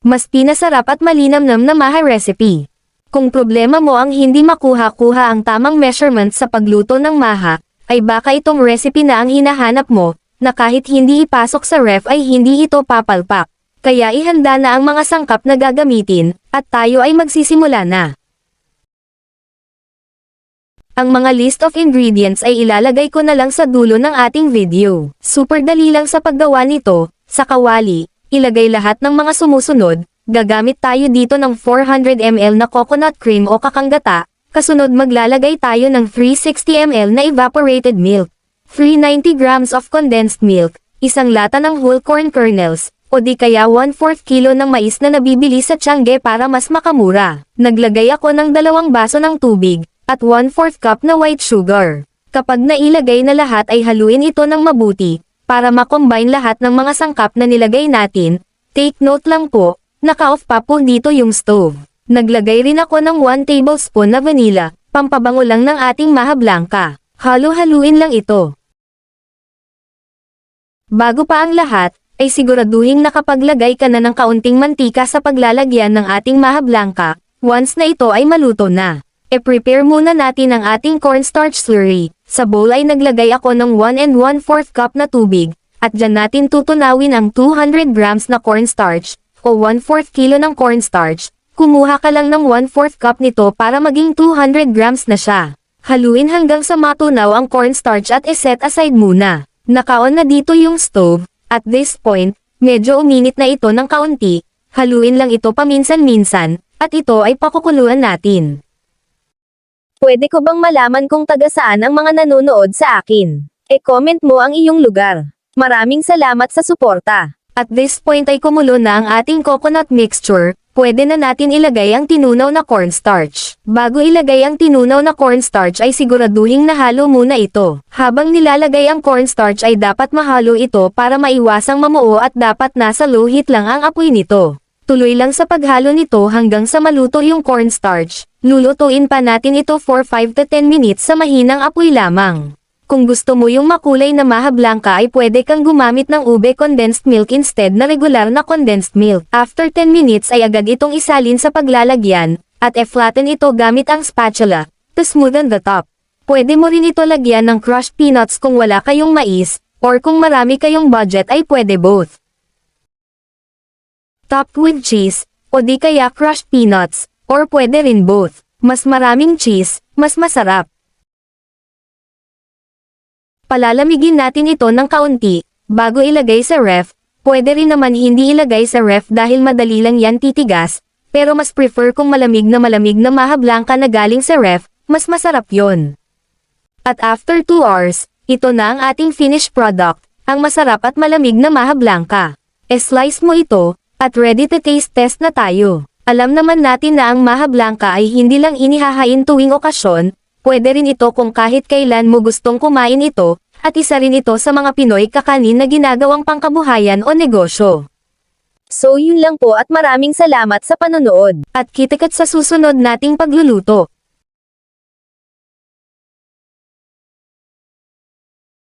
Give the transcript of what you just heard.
Mas pinasarap at malinamnam na maha recipe. Kung problema mo ang hindi makuha-kuha ang tamang measurement sa pagluto ng maha, ay baka itong recipe na ang hinahanap mo, na kahit hindi ipasok sa ref ay hindi ito papalpak. Kaya ihanda na ang mga sangkap na gagamitin, at tayo ay magsisimula na. Ang mga list of ingredients ay ilalagay ko na lang sa dulo ng ating video. Super dali lang sa paggawa nito. Sa kawali, ilagay lahat ng mga sumusunod. Gagamit tayo dito ng 400 ml na coconut cream o kakanggata. Kasunod maglalagay tayo ng 360 ml na evaporated milk. 390 grams of condensed milk, isang lata ng whole corn kernels, o di kaya 1/4 kilo ng mais na nabibili sa Tiangge para mas makamura. Naglagay ako ng 2 baso ng tubig, at 1/4 cup na white sugar. Kapag nailagay na lahat ay haluin ito ng mabuti, para makombine lahat ng mga sangkap na nilagay natin. Take note lang po, naka-off pa po dito yung stove. Naglagay rin ako ng 1 tablespoon na vanilla, pampabango lang ng ating maha blanca. Halo-haluin lang ito. Bago pa ang lahat, ay siguraduhin nakapaglagay ka na ng kaunting mantika sa paglalagyan ng ating maha blanca. Once na ito ay maluto na, prepare muna natin ang ating cornstarch slurry. Sa bowl ay naglagay ako ng 1 1/4 cup na tubig, at dyan natin tutunawin ang 200 grams na cornstarch, o 1/4 kilo ng cornstarch. Kumuha ka lang ng 1/4 cup nito para maging 200 grams na siya. Haluin hanggang sa matunaw ang cornstarch at iset aside muna. Naka-on na dito yung stove. At this point, medyo uminit na ito ng kaunti. Haluin lang ito paminsan-minsan, at ito ay pakukuluan natin. Pwede ko bang malaman kung taga saan ang mga nanonood sa akin? E-comment mo ang iyong lugar. Maraming salamat sa suporta. At this point ay kumulo na ang ating coconut mixture. Pwede na natin ilagay ang tinunaw na cornstarch. Bago ilagay ang tinunaw na cornstarch ay siguraduhin nahalo muna ito. Habang nilalagay ang cornstarch ay dapat mahalo ito para maiwasang mamuo at dapat nasa low heat lang ang apoy nito. Tuloy lang sa paghalo nito hanggang sa maluto yung cornstarch. Lulutuin pa natin ito for 5 to 10 minutes sa mahinang apoy lamang. Kung gusto mo yung makulay na maha blanca ay pwede kang gumamit ng ube condensed milk instead na regular na condensed milk. After 10 minutes ay agad itong isalin sa paglalagyan, at flatten ito gamit ang spatula, to smoothen the top. Pwede mo rin ito lagyan ng crushed peanuts kung wala kayong mais, or kung marami kayong budget ay pwede both. Topped with cheese, o di kaya crushed peanuts, or pwede rin both. Mas maraming cheese, mas masarap. Palalamigin natin ito ng kaunti, bago ilagay sa ref. Pwede rin naman hindi ilagay sa ref dahil madali lang yan titigas, pero mas prefer kung malamig na maha blanca na galing sa ref, mas masarap yon. At after 2 hours, ito na ang ating finished product, ang masarap at malamig na maha blanca. E-slice mo ito, at ready to taste test na tayo. Alam naman natin na ang maha blanca ay hindi lang inihahain tuwing okasyon, pwede rin ito kung kahit kailan mo gustong kumain ito, at isa rin ito sa mga Pinoy kakanin na ginagawang pangkabuhayan o negosyo. So yun lang po at maraming salamat sa panonood. At kita-kits sa susunod nating pagluluto.